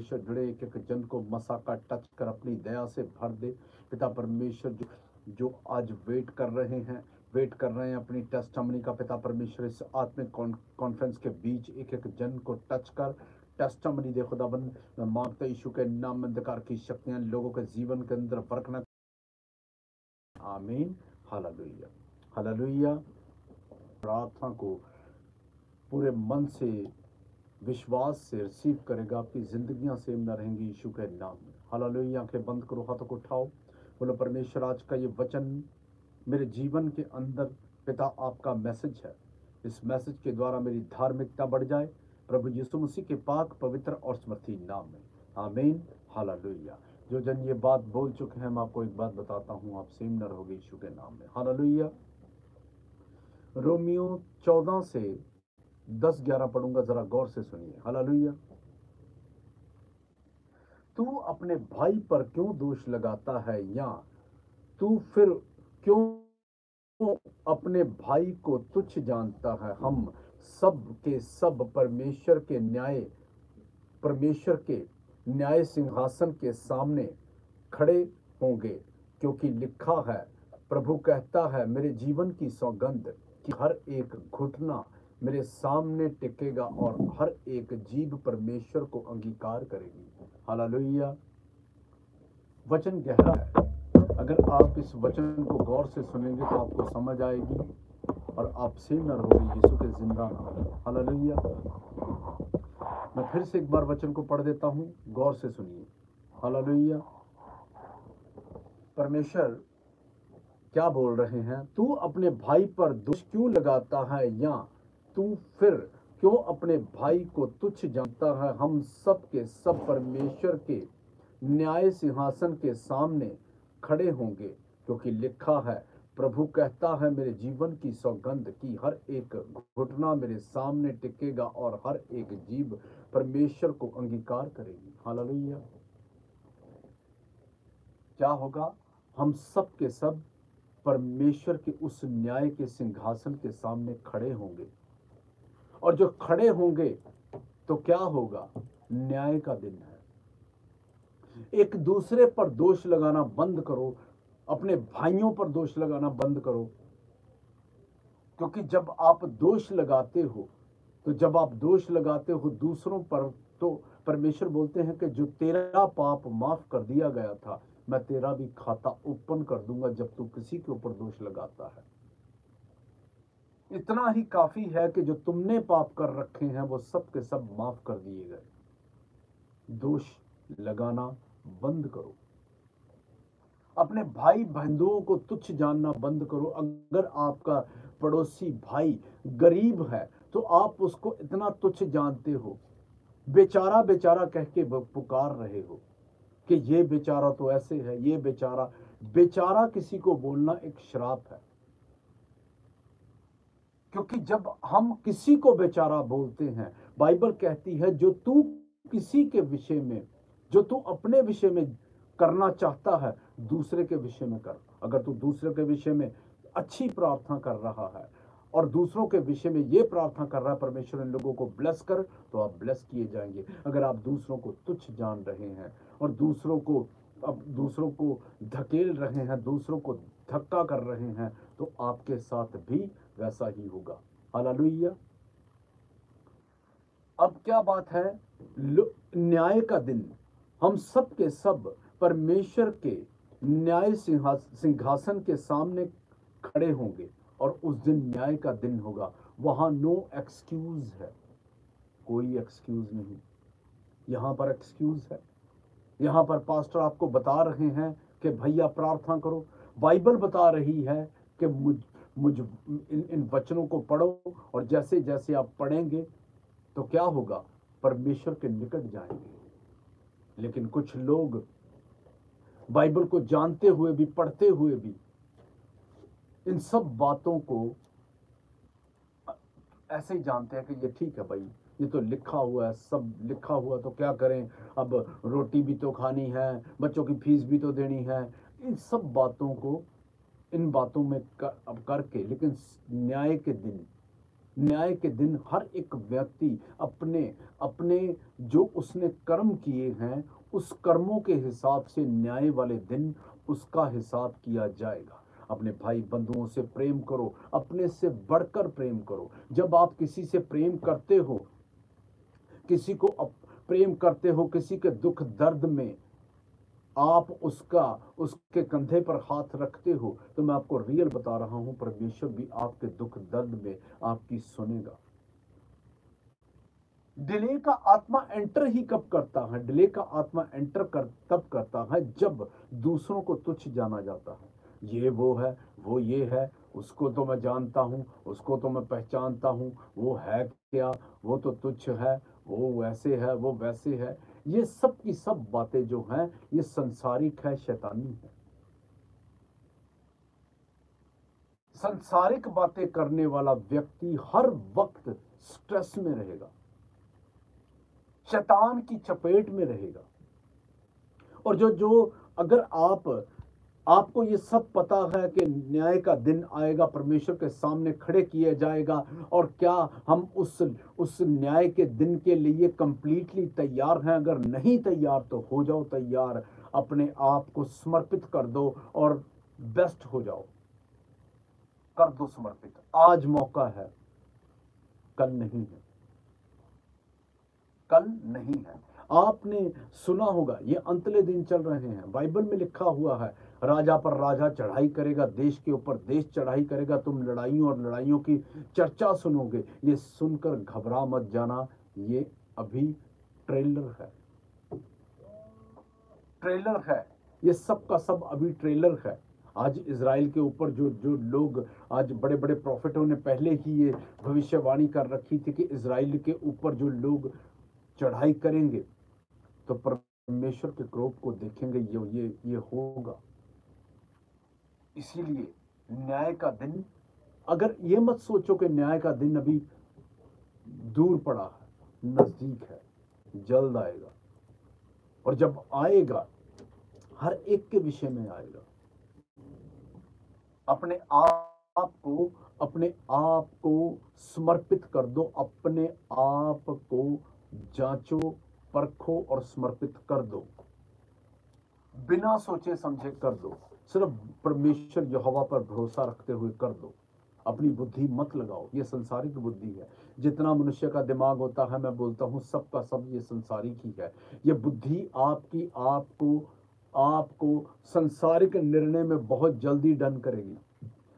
परमेश्वर जुड़े एक एक जन को मसा का टच कर अपनी दया से भर दे। पिता परमेश्वर जो आज वेट कर रहे हैं अपनी टेस्टमनी का, पिता परमेश्वर इस आत्मिक कॉन्फ्रेंस के बीच एक एक जन को टच कर टेस्टमनी दे खुदाबंद। मैं मांगता यीशु के नाम में अंधकार की शक्तियां लोगों के जीवन के अंदर वर्क। आमीन। Hallelujah hallelujah. प्रार्थना को पूरे मन से विश्वास से रिसीव करेगा, आपकी जिंदगियां सेम न रहेंगी यीशु के नाम में। हालेलुया। आंखें बंद करो, हाथों को उठाओ, बोलो परमेश्वर आज का ये वचन मेरे जीवन के अंदर पिता आपका मैसेज है। इस मैसेज के द्वारा मेरी धार्मिकता बढ़ जाए प्रभु यीशु मसीह के पाक पवित्र और स्मर्थी नाम में। आमीन। हालेलुया। जो जन ये बात बोल चुके हैं, मैं आपको एक बात बताता हूं, आप सेम न रहोगे यीशु के नाम में। हालेलुया। रोमियो 14 से 10-11 पढ़ूंगा, जरा गौर से सुनिए। हालेलुया। तू अपने भाई पर क्यों दोष लगाता है, या तू फिर क्यों अपने भाई को तुच्छ जानता है। हम सब के सब परमेश्वर के न्याय सिंहासन के सामने खड़े होंगे, क्योंकि लिखा है, प्रभु कहता है, मेरे जीवन की सौगंध कि हर एक घुटना मेरे सामने टिकेगा और हर एक जीभ परमेश्वर को अंगीकार करेगी। हालेलुया। वचन गहरा है। अगर आप इस वचन को गौर से सुनेंगे तो आपको समझ आएगी और आप सेम न रहोगे यीशु के जिंदा नाम। हालेलुया। मैं फिर से एक बार वचन को पढ़ देता हूं, गौर से सुनिए। हालेलुया। परमेश्वर क्या बोल रहे हैं? तू अपने भाई पर दोष क्यों लगाता है, या तू फिर क्यों अपने भाई को तुच्छ जानता है। हम सब के सब परमेश्वर के न्याय सिंहासन के सामने खड़े होंगे, क्योंकि लिखा है, प्रभु कहता है, मेरे जीवन की सौगंध की हर एक घुटना मेरे सामने टिकेगा और हर एक जीभ परमेश्वर को अंगीकार करेगी। हालेलुया। क्या होगा? हम सब के सब परमेश्वर के उस न्याय के सिंहासन के सामने खड़े होंगे, और जो खड़े होंगे तो क्या होगा? न्याय का दिन है। एक दूसरे पर दोष लगाना बंद करो, अपने भाइयों पर दोष लगाना बंद करो, क्योंकि जब आप दोष लगाते हो दूसरों पर, तो परमेश्वर बोलते हैं कि जो तेरा पाप माफ कर दिया गया था, मैं तेरा भी खाता ओपन कर दूंगा जब तू किसी के ऊपर दोष लगाता है। इतना ही काफी है कि जो तुमने पाप कर रखे हैं वो सब के सब माफ कर दिए गए। दोष लगाना बंद करो, अपने भाई बंधुओं को तुच्छ जानना बंद करो। अगर आपका पड़ोसी भाई गरीब है तो आप उसको इतना तुच्छ जानते हो, बेचारा बेचारा कह के पुकार रहे हो कि ये बेचारा तो ऐसे है, ये बेचारा। बेचारा किसी को बोलना एक श्राप है, क्योंकि जब हम किसी को बेचारा बोलते हैं, बाइबल कहती है, जो तू किसी के विषय में, जो तू अपने विषय में करना चाहता है, दूसरे के विषय में कर। अगर तू दूसरे के विषय में अच्छी प्रार्थना कर रहा है और दूसरों के विषय में ये प्रार्थना कर रहा है, परमेश्वर इन लोगों को ब्लेस कर, तो आप ब्लेस किए जाएंगे। अगर आप दूसरों को तुच्छ जान रहे हैं और दूसरों को धकेल रहे हैं, दूसरों को धक्का कर रहे हैं, तो आपके साथ भी वैसा ही होगा। हालेलुया। अब क्या बात है? न्याय का दिन, हम सब के सब परमेश्वर के न्याय सिंहासन के सामने खड़े होंगे, और उस दिन न्याय का दिन होगा। वहां नो एक्सक्यूज है, कोई एक्सक्यूज नहीं। यहां पर एक्सक्यूज है। यहां पर पास्टर आपको बता रहे हैं कि भैया प्रार्थना करो। बाइबल बता रही है कि मुझ इन वचनों को पढ़ो, और जैसे जैसे आप पढ़ेंगे तो क्या होगा? परमेश्वर के निकट जाएंगे। लेकिन कुछ लोग बाइबल को जानते हुए भी, पढ़ते हुए भी, इन सब बातों को ऐसे ही जानते हैं कि ये ठीक है भाई, ये तो लिखा हुआ है, सब लिखा हुआ, तो क्या करें, अब रोटी भी तो खानी है, बच्चों की फीस भी तो देनी है। इन सब बातों को, इन बातों में अब करके, लेकिन न्याय के दिन न्याय के दिन हर एक व्यक्ति अपने अपने जो उसने कर्म किए हैं उस कर्मों के हिसाब से न्याय वाले दिन उसका हिसाब किया जाएगा। अपने भाई बंधुओं से प्रेम करो, अपने से बढ़कर प्रेम करो। जब आप किसी से प्रेम करते हो, किसी को प्रेम करते हो, किसी के दुख दर्द में आप उसके कंधे पर हाथ रखते हो, तो मैं आपको रियल बता रहा हूं, परमेश्वर भी आपके दुख दर्द में आपकी सुनेगा। डिले का आत्मा एंटर ही कब करता है? डिले का आत्मा एंटर तब करता है जब दूसरों को तुच्छ जाना जाता है। ये वो है, वो ये है, उसको तो मैं जानता हूं, उसको तो मैं पहचानता हूं, वो है क्या, वो तो तुच्छ है, वो वैसे है, वो वैसे है। ये सब की सब बातें जो हैं ये संसारिक है, शैतानी है। संसारिक बातें करने वाला व्यक्ति हर वक्त स्ट्रेस में रहेगा, शैतान की चपेट में रहेगा। और जो जो अगर आपको ये सब पता है कि न्याय का दिन आएगा, परमेश्वर के सामने खड़े किया जाएगा, और क्या हम उस न्याय के दिन के लिए कंप्लीटली तैयार हैं? अगर नहीं तैयार तो हो जाओ तैयार, अपने आप को समर्पित कर दो और बेस्ट हो जाओ, कर दो समर्पित। आज मौका है, कल नहीं है, कल नहीं है। आपने सुना होगा, ये अंतले दिन चल रहे हैं, बाइबल में लिखा हुआ है, राजा पर राजा चढ़ाई करेगा, देश के ऊपर देश चढ़ाई करेगा। तुम लड़ाइयों और लड़ाइयों की चर्चा सुनोगे। ये सुनकर घबरा मत जाना, ये अभी ट्रेलर है, ट्रेलर है, ये सब का सब अभी ट्रेलर है। आज इज़राइल के ऊपर जो जो लोग, आज बड़े बड़े प्रॉफिटों ने पहले ही ये भविष्यवाणी कर रखी थी कि इज़राइल के ऊपर जो लोग चढ़ाई करेंगे तो परमेश्वर के क्रोध को देखेंगे, ये होगा। इसीलिए न्याय का दिन, अगर ये मत सोचो कि न्याय का दिन अभी दूर पड़ा है, नजदीक है, जल्द आएगा। और जब आएगा हर एक के विषय में आएगा। अपने आप को समर्पित कर दो, अपने आप को जांचो, परखो और समर्पित कर दो, बिना सोचे समझे कर दो। सिर्फ परमेश्वर यहोवा पर भरोसा रखते हुए कर दो। अपनी बुद्धि मत लगाओ, ये संसारिक बुद्धि है। जितना मनुष्य का दिमाग होता है, मैं बोलता हूं सबका सब ये संसारिक ही है। ये बुद्धि आपको संसारिक निर्णय में बहुत जल्दी डन करेगी।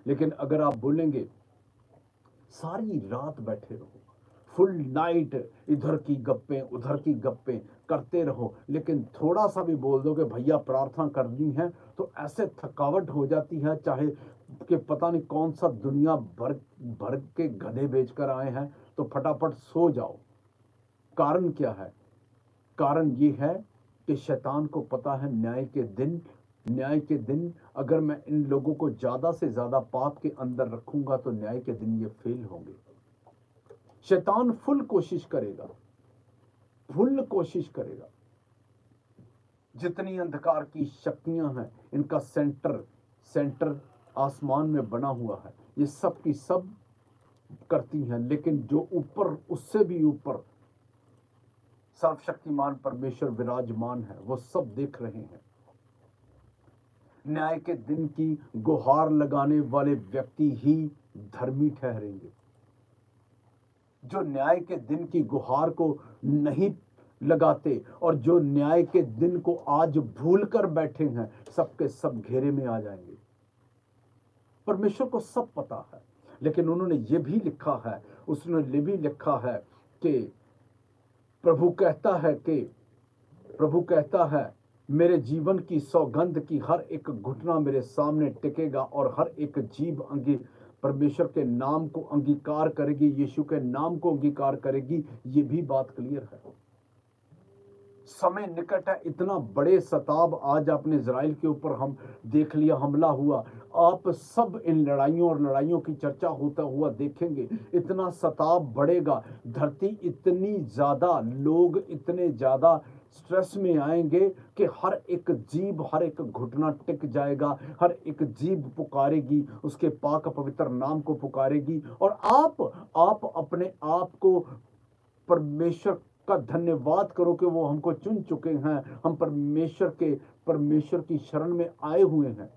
लेकिन अगर आप बोलेंगे सारी रात बैठे रहो, फुल नाइट इधर की गप्पें उधर की गप्पें करते रहो, लेकिन थोड़ा सा भी बोल दो कि भैया प्रार्थना करनी है, तो ऐसे थकावट हो जाती है, चाहे कि पता नहीं कौन सा दुनिया भर भर के गधे बेचकर आए हैं, तो फटाफट सो जाओ। कारण क्या है? कारण ये है कि शैतान को पता है न्याय के दिन अगर मैं इन लोगों को ज्यादा से ज्यादा पाप के अंदर रखूंगा तो न्याय के दिन ये फेल होंगे। शैतान फुल कोशिश करेगा। जितनी अंधकार की शक्तियां हैं, इनका सेंटर आसमान में बना हुआ है, ये सब की सब करती हैं। लेकिन जो ऊपर, उससे भी ऊपर सर्वशक्तिमान परमेश्वर विराजमान है, वो सब देख रहे हैं। न्याय के दिन की गुहार लगाने वाले व्यक्ति ही धर्मी ठहरेंगे। जो न्याय के दिन की गुहार को नहीं लगाते और जो न्याय के दिन को आज भूल कर बैठे हैं, सबके सब घेरे में आ जाएंगे। परमेश्वर को सब पता है, लेकिन उन्होंने ये भी लिखा है, उसने ये भी लिखा है कि प्रभु कहता है मेरे जीवन की सौगंध की हर एक घुटना मेरे सामने टिकेगा और हर एक जीभ परमेश्वर के नाम को अंगीकार करेगी, यीशु के नाम को अंगीकार करेगी। ये भी बात क्लियर है। समय निकट है। इतना बड़े सताब आज आपने इजराइल के ऊपर हम देख लिया, हमला हुआ। आप सब इन लड़ाइयों और लड़ाइयों की चर्चा होता हुआ देखेंगे। इतना सताब बढ़ेगा, धरती इतनी ज्यादा, लोग इतने ज्यादा स्ट्रेस में आएंगे कि हर एक जीभ, हर एक घुटना टिक जाएगा, हर एक जीभ पुकारेगी, उसके पाक पवित्र नाम को पुकारेगी। और आप अपने आप को परमेश्वर का धन्यवाद करो कि वो हमको चुन चुके हैं, हम परमेश्वर की शरण में आए हुए हैं।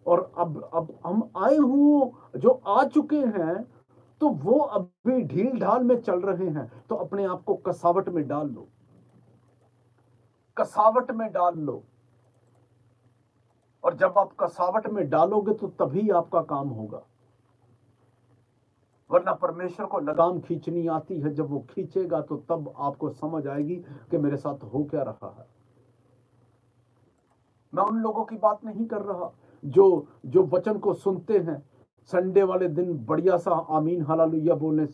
और अब हम आए हुए जो आ चुके हैं, तो वो अभी ढील ढाल में चल रहे हैं, तो अपने आप को कसावट में डाल लो, कसावट में डाल लो। और जब आप कसावट में डालोगे तो तभी आपका काम होगा, वरना परमेश्वर को लगाम खींचनी आती है, जब वो खींचेगा तो तब आपको समझ आएगी कि मेरे साथ हो क्या रहा है। मैं उन लोगों की बात नहीं कर रहा जो जो वचन को सुनते हैं, संडे वाले दिन बढ़िया सा आमीन हालेलुया बोलने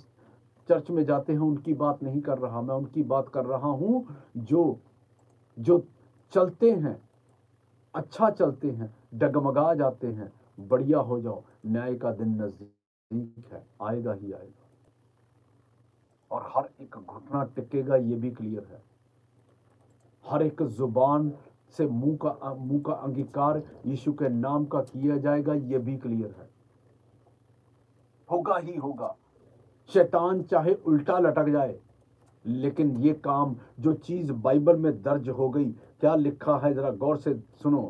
चर्च में जाते हैं, उनकी बात नहीं कर रहा। मैं उनकी बात कर रहा हूं जो जो चलते हैं, अच्छा चलते हैं, डगमगा जाते हैं। बढ़िया हो जाओ, न्याय का दिन नजदीक है, आएगा ही आएगा, और हर एक घुटना टिकेगा, ये भी क्लियर है। हर एक जुबान से मुंह का अंगीकार यीशु के नाम का किया जाएगा, ये भी क्लियर है, होगा ही होगा। शैतान चाहे उल्टा लटक जाए, लेकिन ये काम, जो चीज बाइबल में दर्ज हो गई, क्या लिखा है जरा गौर से सुनो।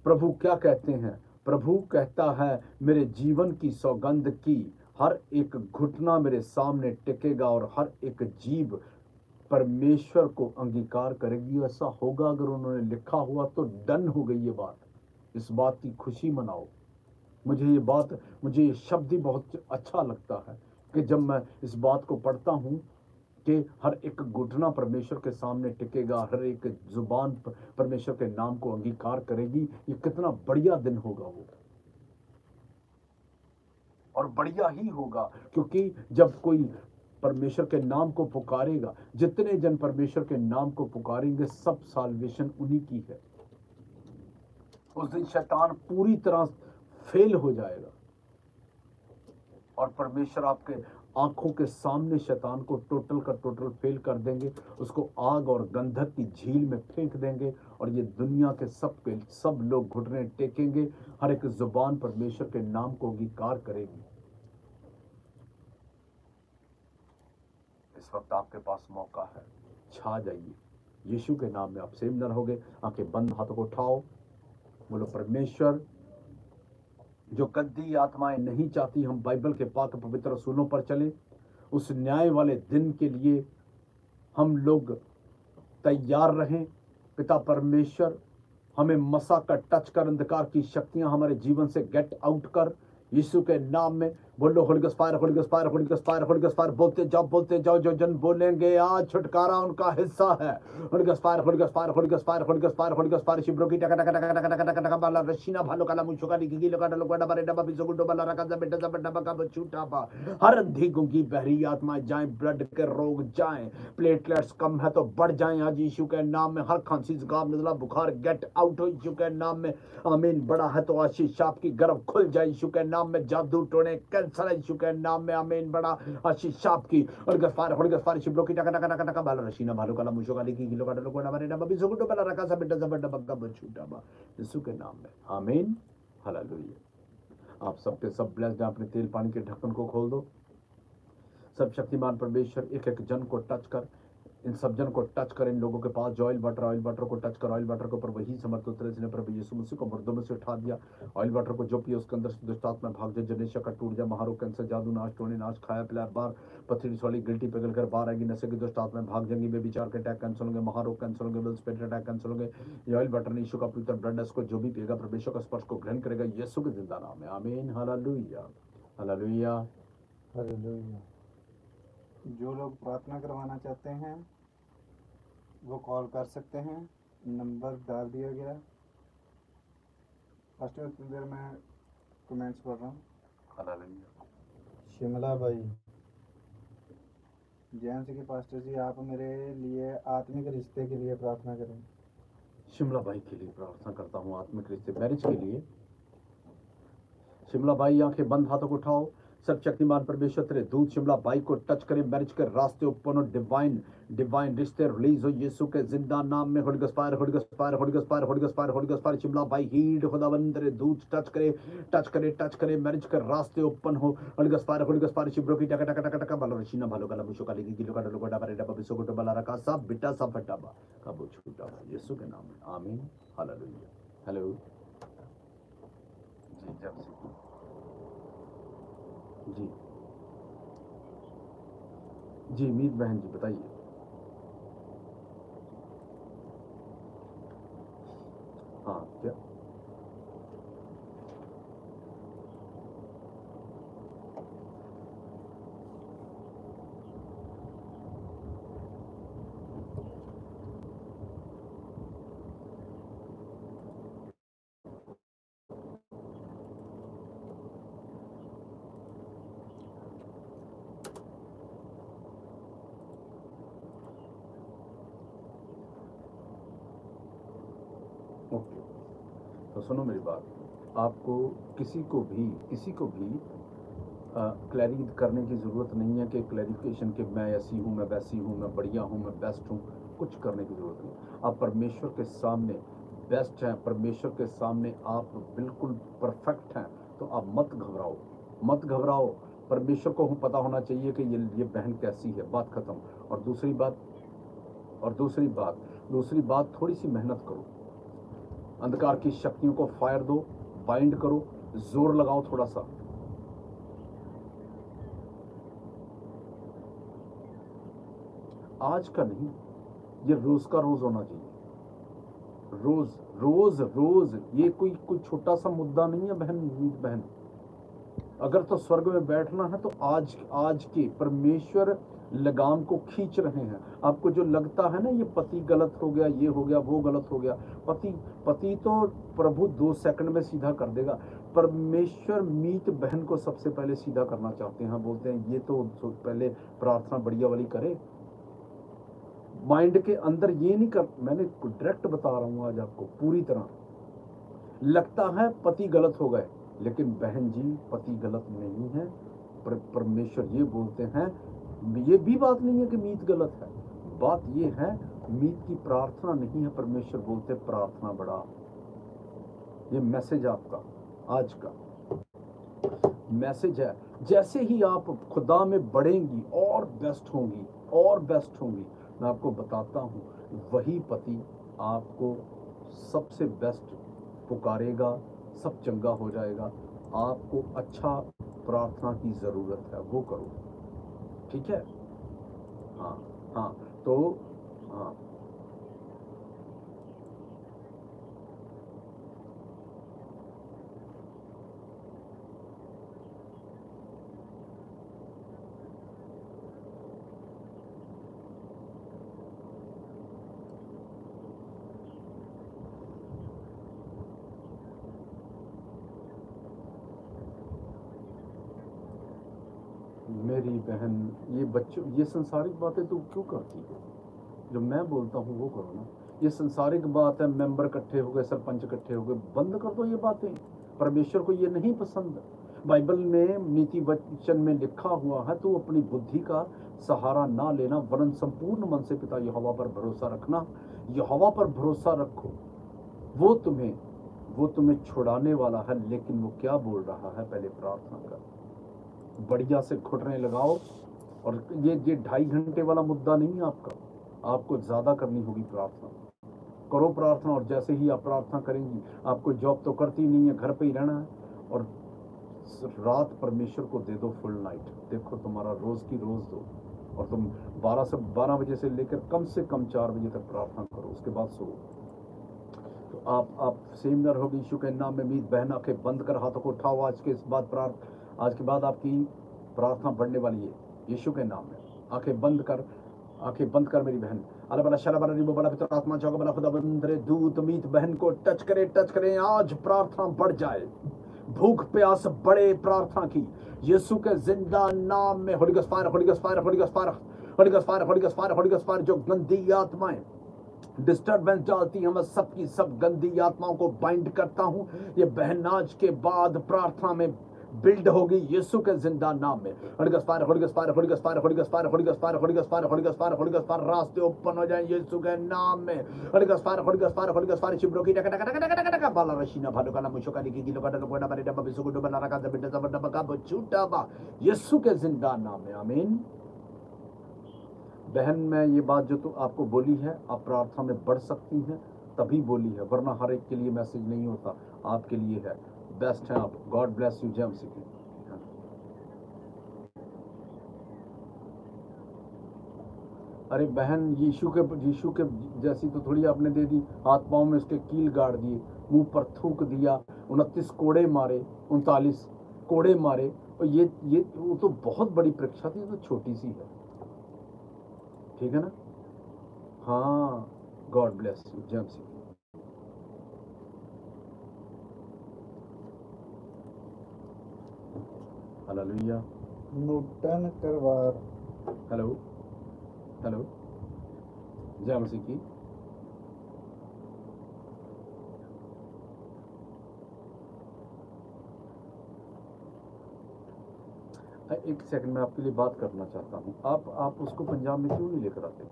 प्रभु क्या कहते हैं? प्रभु कहता है, मेरे जीवन की सौगंध की, हर एक घुटना मेरे सामने टिकेगा और हर एक जीभ परमेश्वर को अंगीकार करेगी। ऐसा होगा, अगर उन्होंने लिखा हुआ तो डन हो गई ये बात। इस बात की खुशी मनाओ। मुझे ये शब्द ही बहुत अच्छा लगता है कि जब मैं इस बात को पढ़ता हूं कि हर एक घुटना परमेश्वर के सामने टिकेगा, हर एक जुबान परमेश्वर के नाम को अंगीकार करेगी। ये कितना बढ़िया दिन होगा वो, और बढ़िया ही होगा, क्योंकि जब कोई परमेश्वर के नाम को पुकारेगा, जितने जन परमेश्वर के नाम को पुकारेंगे, सब साल्वेशन उन्हीं की है। उस दिन शैतान पूरी तरह फेल हो जाएगा, और परमेश्वर आपके आंखों के सामने शैतान को टोटल का टोटल फेल कर देंगे, उसको आग और गंधक की झील में फेंक देंगे, और ये दुनिया के सब लोग घुटने टेकेंगे, हर एक जुबान परमेश्वर के नाम को अंगीकार करेगी। इस वक्त आपके पास मौका है, छा जाइए। यीशु के नाम में आप सेम न रहोगे। आंखें बंद, हाथों को उठाओ, बोलो, परमेश्वर, जो गंदी आत्माएं नहीं चाहती हम बाइबल के पाक पवित्र असूलों पर चले, उस न्याय वाले दिन के लिए हम लोग तैयार रहें। पिता परमेश्वर, हमें मसा का टच कर, अंधकार की शक्तियां हमारे जीवन से गेट आउट कर, यीशु के नाम में बोलो, Holi ghost fire, holy ghost fire, holy ghost fire, holy ghost fire. बोलते जाओ, जो जन बोलेंगे आज छुटकारा उनका हिस्सा है। Holy ghost fire, holy ghost fire, holy ghost fire, holy ghost fire, holy ghost fire. शिब्रो की टका टका टका टका टका टका बाला रशीना भालो काला मुछो का लिखी लगा डलो का डबा रे डबा बिसो गुडो बाला रका जा बेटा जा डबा का बचूटा बा। हर अंधी गूंगी बहरी आत्माएं जाएं, ब्लड के रोग जाएं, प्लेटलेट्स कम है तो बढ़ जाएं आज यीशु के नाम में। हर खांसी, जुकाम, नज़ला, बुखार गेट आउट हो यीशु के नाम में। आमीन। बड़ा है तो आशीष सांप की गर्भ खुल जाए यीशु के नाम में। जादू टोने कैंसर यीशु के नाम में। आमीन। बड़ा आशीष सांप की और गफार होड़ गफार शिबलो की टका टका टका टका बाला रशीना भालो काला मुशो काली की किलो का डलो को नबरे नबा बिसो गुडो बाला रका सा बेटा जबड़ डबा बछूटा बा यीशु के नाम में। आमीन। हालेलुया। आप सबके सब ब्लेस्ड। अपने तेल पानी के ढक्कन को खोल दो। सब शक्तिमान परमेश्वर, एक एक जन को टच कर, इन सब जन को टच कर। इन लोगों के पास जो ऑयल बटर को टच कर। ऑयल बटर के ऊपर वही समर्थ उतरे जिन्हें प्रभु यीशु मसीह को मुर्दों में से उठा दिया। ऑयल बटर को जो पिए उसके अंदर से दुष्ट आत्मा भाग जाए, जनेशा का टूट जाए, महारोग, कैंसर, जादू, नाश, टोने नाश, खाया पिलाया बार, पथरी वाली गिल्टी पिघल कर बाहर आएगी, नशे की दुष्ट आत्मा भाग जाएंगी, बेविचार के अटैक कैंसिल होंगे, महारोग कैंसिल होंगे, विल स्पिरिट अटैक कैंसिल होंगे। ये ऑयल बटर ने यीशु का पवित्र ब्लड, इसको जो भी पिएगा परमेश्वर का स्पर्श को ग्रहण करेगा, यीशु के जिंदा नाम है। आमीन। Hallelujah, hallelujah, hallelujah. जो लोग प्रार्थना करवाना चाहते हैं वो कॉल कर सकते हैं, नंबर डाल दिया गया। फर्स्ट में इतनी देर में कमेंट्स पढ़ रहा हूँ। हालेलुया। शिमला भाई, जैन के पास्टर जी, आप मेरे लिए आत्मिक रिश्ते के लिए प्रार्थना करें। शिमला भाई के लिए प्रार्थना करता हूँ, आत्मिक रिश्ते, मैरिज के लिए। शिमला भाई, आंखें बंद, हाथों को उठाओ। सर्वशक्तिमान परमेश्वर तेरे दूत शिमला बाई को टच करे, मैरिज के रास्ते ओपन हो, डिवाइन डिवाइन रिश्ते रिलीज हो यीशु के जिंदा नाम में। Holy ghost fire, holy ghost fire, holy ghost fire, holy ghost fire, holy ghost fire, शिमला बाई हीड खुदावंद तेरे दूत टच करे, टच करे, टच करे, मैरिज के रास्ते ओपन हो। Holy ghost fire, holy ghost fire, शिब्रो की टका टका टका टका बालो रशीना बालो गला मुशो काली की किलो का डलो का बारे डबा बिसो को बला रखा सब बिटा सब फटाबा का वो छूटा यीशु के नाम में, आमीन, हालेलुया। हेलो जी, जब से जी जी मीत बहन जी बताइए। हाँ क्या ओके, तो सुनो मेरी बात, आपको किसी को भी क्लैरिफाई करने की ज़रूरत नहीं है कि क्लैरिफिकेशन कि मैं ऐसी हूँ, मैं वैसी हूँ, मैं बढ़िया हूँ, मैं बेस्ट हूँ, कुछ करने की ज़रूरत नहीं। आप परमेश्वर के सामने बेस्ट हैं, परमेश्वर के सामने आप बिल्कुल परफेक्ट हैं, तो आप मत घबराओ, मत घबराओ। परमेश्वर को पता होना चाहिए कि ये बहन कैसी है, बात खत्म। और दूसरी बात थोड़ी सी मेहनत करो, अंधकार की शक्तियों को फायर दो, बाइंड करो, जोर लगाओ थोड़ा सा। आज का नहीं, ये रोज का रोज होना चाहिए, रोज रोज रोज। ये कोई छोटा सा मुद्दा नहीं है बहन, मीत बहन। अगर तो स्वर्ग में बैठना है तो आज के परमेश्वर लगाम को खींच रहे हैं। आपको जो लगता है ना ये पति गलत हो गया, ये हो गया, वो गलत हो गया, पति तो प्रभु 2 सेकंड में सीधा कर देगा। परमेश्वर मीत बहन को सबसे पहले सीधा करना चाहते हैं। बोलते हैं ये तो पहले प्रार्थना बढ़िया वाली करे, माइंड के अंदर ये नहीं कर। मैंने डायरेक्ट बता रहा हूं आज आपको पूरी तरह। लगता है पति गलत हो गए, लेकिन बहन जी पति गलत नहीं है। परमेश्वर ये बोलते हैं, ये भी बात नहीं है कि मीत गलत है, बात ये है मीत की प्रार्थना नहीं है। परमेश्वर बोलते प्रार्थना बढ़ा। ये मैसेज आपका आज का मैसेज है। जैसे ही आप खुदा में बढ़ेंगी और बेस्ट होंगी, और बेस्ट होंगी, मैं आपको बताता हूँ वही पति आपको सबसे बेस्ट पुकारेगा, सब चंगा हो जाएगा। आपको अच्छा प्रार्थना की ज़रूरत है, वो करो, ठीक है। हाँ हाँ, तो हाँ मेरी बहन, ये बच्चों, ये संसारिक बातें तू क्यों करती है? जो मैं बोलता हूँ वो करो ना। ये संसारिक बात है, मेंबर इकट्ठे हो गए, सरपंच इकट्ठे हो गए, बंद कर दो ये बातें। परमेश्वर को ये नहीं पसंद। बाइबल में नीति वचन में लिखा हुआ है, तो अपनी बुद्धि का सहारा ना लेना, वरन संपूर्ण मन से पिता यहोवा पर भरोसा रखना। यहोवा पर भरोसा रखो, वो तुम्हें छुड़ाने वाला है। लेकिन वो क्या बोल रहा है, पहले प्रार्थना कर, बढ़िया से घुटने लगाओ। और ये 2.5 घंटे वाला मुद्दा नहीं है आपका, आपको ज्यादा करनी होगी प्रार्थना। करो प्रार्थना, और जैसे ही आप प्रार्थना करेंगी, आपको जॉब तो करती नहीं है, घर पे ही रहना है, और रात परमेश्वर को दे दो फुल नाइट। देखो तुम्हारा रोज की रोज दो, और तुम 12 बजे से लेकर कम से कम 4 बजे तक प्रार्थना करो, उसके बाद सो। तो आप सेमिनार होगी यीशु के नाम में। मीत बहन आंखें बंद कर हाथों को उठाओ। आज के बाद आपकी प्रार्थना बढ़ने वाली है यीशु के नाम में। आंखें बंद कर मेरी बहन। अल्लाह बला शला बला रिबो बला पितर आत्मा चौका बला खुदा बंदरे दूत मीत बहन को टच करे। आज प्रार्थना बढ़ जाए, भूख प्यास बढ़े प्रार्थना की, यीशु के जिंदा नाम में। Holy ghost fire, holy ghost fire, holy ghost fire, holy ghost fire, holy ghost fire, holy ghost fire. जो गंदी आत्माएं डिस्टर्बेंस डालती हैं, मैं सबकी सब गंदी आत्माओं को बाइंड करता हूं। ये बहन आज के बाद प्रार्थना में बिल्ड होगी यीशु के जिंदा नाम में। Holy ghost fire, holy ghost fire, holy ghost fire, holy ghost fire, holy ghost fire, holy ghost fire, holy ghost fire, holy ghost fire, रास्ते ओपन हो जाए यीशु के नाम में। Holy ghost fire, holy ghost fire, holy ghost fire, शिब्रो की टक टक टक टक टक टक बाला रशीना भालो काला मुशो का लिखी गिलो का डलो कोडा बारे डब्बा बिसु गुडो बना रखा दबे डब्बा डब्बा का बचूटा बा यीशु के जिंदा नाम में। आमीन। बहन, मैं ये बात जो तो आपको बोली है, आप प्रार्थना में बढ़ सकती हैं तभी बोली है, वरना हर एक के लिए मैसेज नहीं होता, आपके लिए है। बेस्ट है आप। God bless you. जय मसीह की। अरे बहन, यीशु के जैसी तो थोड़ी आपने दे दी, हाथ पांव में उसके कील गाड़ दिए, मुंह पर थूक दिया, 29 कोड़े मारे, 39 कोड़े मारे। और ये वो तो बहुत बड़ी परीक्षा थी, तो छोटी सी है, ठीक है ना। हाँ, गॉड ब्लेस यू। जय मसीह। हालेलुया। नूतन करवार। Hello hello. जय मसीह की। एक सेकंड में आपके लिए बात करना चाहता हूँ। आप उसको पंजाब में क्यों नहीं लेकर आते?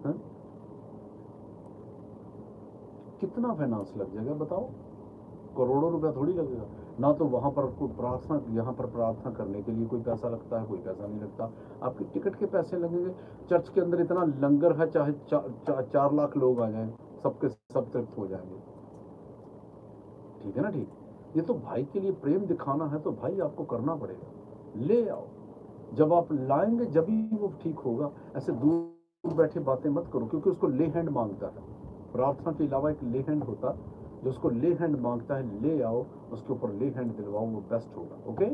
हा? कितना फाइनेंस लग जाएगा बताओ? करोड़ों रुपया थोड़ी लगेगा ना। तो वहां पर कोई प्रार्थना, यहाँ पर प्रार्थना करने के लिए कोई पैसा लगता है, कोई पैसा नहीं लगता। आपके टिकट के पैसे लगेंगे। चर्च के अंदर इतना लंगर है, चाहे 4 लाख लोग आ जाएं, सबके सब तृप्त हो जाएंगे, ठीक है ना। ठीक, ये तो भाई के लिए प्रेम दिखाना है, तो भाई आपको करना पड़ेगा। ले आओ, जब आप लाएंगे जब ही वो ठीक होगा। ऐसे दूर बैठे बातें मत करो, क्योंकि उसको ले हैंड मांगता है। प्रार्थना के अलावा एक ले हैंड होता, जो उसको ले हैंड मांगता है। ले आओ, उसके ऊपर ले हैंड दिलवाओ, वो बेस्ट होगा। ओके,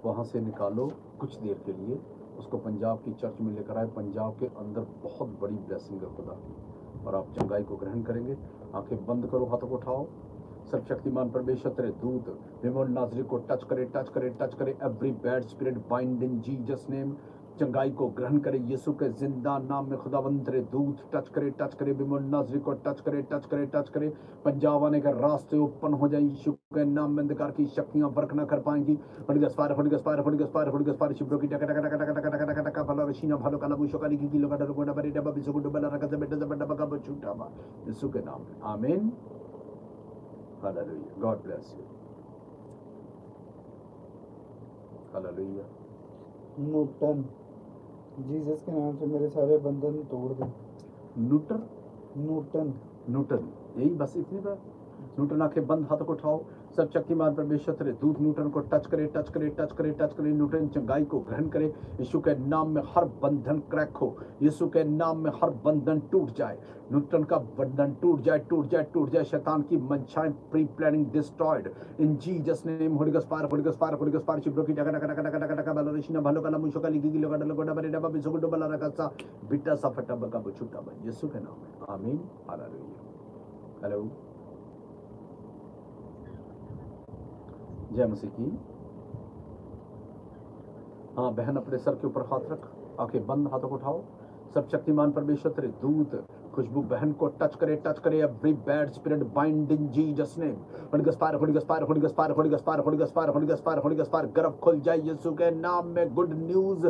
वहां से निकालो कुछ देर के लिए, उसको पंजाब की चर्च में लेकर आए। पंजाब के अंदर बहुत बड़ी ब्लेसिंग है खुदा की, और आप चंगाई को ग्रहण करेंगे। आंखें बंद करो, हाथों को उठाओ। सर्वशक्तिमान परमेश्वर तेरे दूत विमोन नाजरी को टच करे, टच करे, टच करे। Every bad spirit bind in Jesus name. चंगाई को ग्रहण करे यीशु के जिंदा नाम में। खुदावंद तेरे दूत टच करे, टच करे। विमोन नाजरी को टच करे, टच करे, टच करे। पंजाब आने के रास्ते ओपन हो जाए यीशु के नाम में। अंधकार की शक्तियां वर्क ना कर पाएंगी। होलिगस्पार, होलिगस्पार, होलिगस्पार, होलिगस्पार। शिब्रो की टका टका टका टका टका टका टका भला रशीना भालो काला बुशो काली की किलो का डरो गोडा बरी डबा बिसो गुडो बला रका जबेटा जबेटा बका बचूटा बा यीशु के नाम में। आमीन। Hallelujah. God bless you. Hallelujah. Nutan, Jesus के नाम से मेरे सारे बंधन तोड़ दे। नूटन, नूतन, नूटन, यही बस इतनी बात। नूटन, आंखें बंद, हाथों को उठाओ। सब शक्तिमान परमेश्वर तेरे दूत नूटन को टच करे, टच करे, टच करे, टच करे। नूटन चंगाई को ग्रहण करे। यीशु के नाम में हर बंधन क्रैक हो। यीशु के नाम में हर बंधन टूट जाए। नूटन का बंधन टूट जाए, टूट जाए, टूट जाए। शैतान की मंशाएं pre planning destroyed in Jesus name. Holy ghost fire, holy ghost fire, holy ghost fire. शिब्रो की टका टका टका टका टका टका बाला रशीना भालो काला मुशो काली की किलो का डलो गोडा बरी डबा बिसो गुडो बला रका सा बिट्टा सा फटा बका बछुटा बा यीशु के नाम में। आमीन। हालेलुया। हेलो। जय मसीह की। हाँ बहन, अपने सर के ऊपर हाथ रख, आंखें बंद, हाथों को उठाओ। सब शक्तिमान परमेश्वर तेरे दूत खुशबू बहन को टच करे, टच करे। Every bad spirit bind in Jesus name. Holy ghost fire, holy ghost fire, holy ghost fire, holy ghost fire, holy ghost fire, holy ghost fire, holy ghost fire. गर्भ खुल जाए यीशु के नाम में। Good news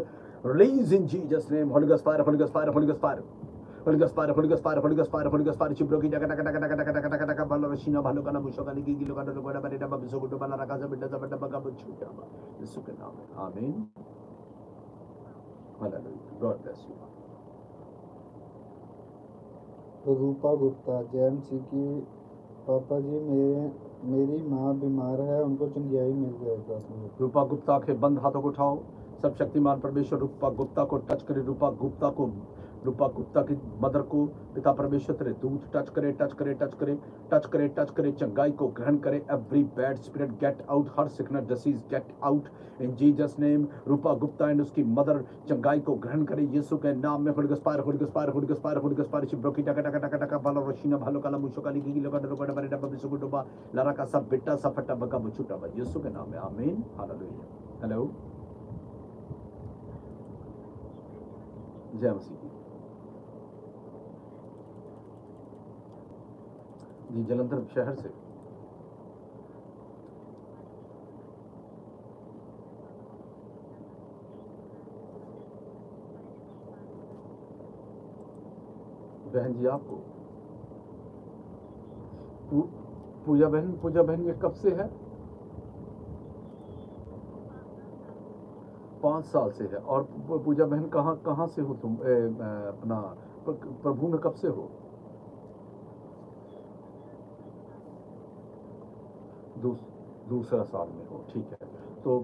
release in Jesus name. Holy ghost fire, holy ghost fire, holy ghost fire, holy ghost fire, holy ghost fire, holy ghost fire, holy ghost fire. शिब्रो की टका टका टका टका टका टका टका टका बाला रशीना भालो काला मुशो काली की किलो का डलो गोडा बरी डबा बिसो गुडो बला रका सा बिट्टा सा फटा बका बछूटा बा यीशु के नाम में। आमीन। Hallelujah. God bless you. Rupa Gupta, JMC की। पापा जी, मेरी माँ बीमार है, उनको चंगाई मिल जाएगा। रूपा गुप्ता के बंद, हाथों को उठाओ। सब शक्तिमान परमेश्वर रूपा गुप्ता को टच करे। रूपा गुप्ता को, रूपा गुप्ता की मदर को पिता परमेश्वर तेरे दूत टच करे, टच करे, टच करे, टच करे, टच करे। चंगाई को ग्रहण करे। Every bad spirit get out. हर sickness disease get out in Jesus name. Rupa Gupta and उसकी मदर चंगाई को ग्रहण करे यीशु के नाम में। Holy ghost fire, holy ghost fire, holy ghost fire, holy ghost fire. शिब्रो की टका टका टका टका बाला रशीना भालो काला मुशो काली की किलो का डलो गोडा बरी डबा बिसो गुडो बा लरा का सब बिट्टा सा फटा बका बछूटा बा यीशु के नाम में। आमीन। हालेलुया। हेलो। जय मसीह की। जी जलंधर शहर से। बहन जी आपको पूजा बहन ये कब से है? 5 साल से है। और पूजा बहन कहाँ से हो तुम? अपना प्रभु में कब से हो? दूसरा साल में हो, ठीक है। तो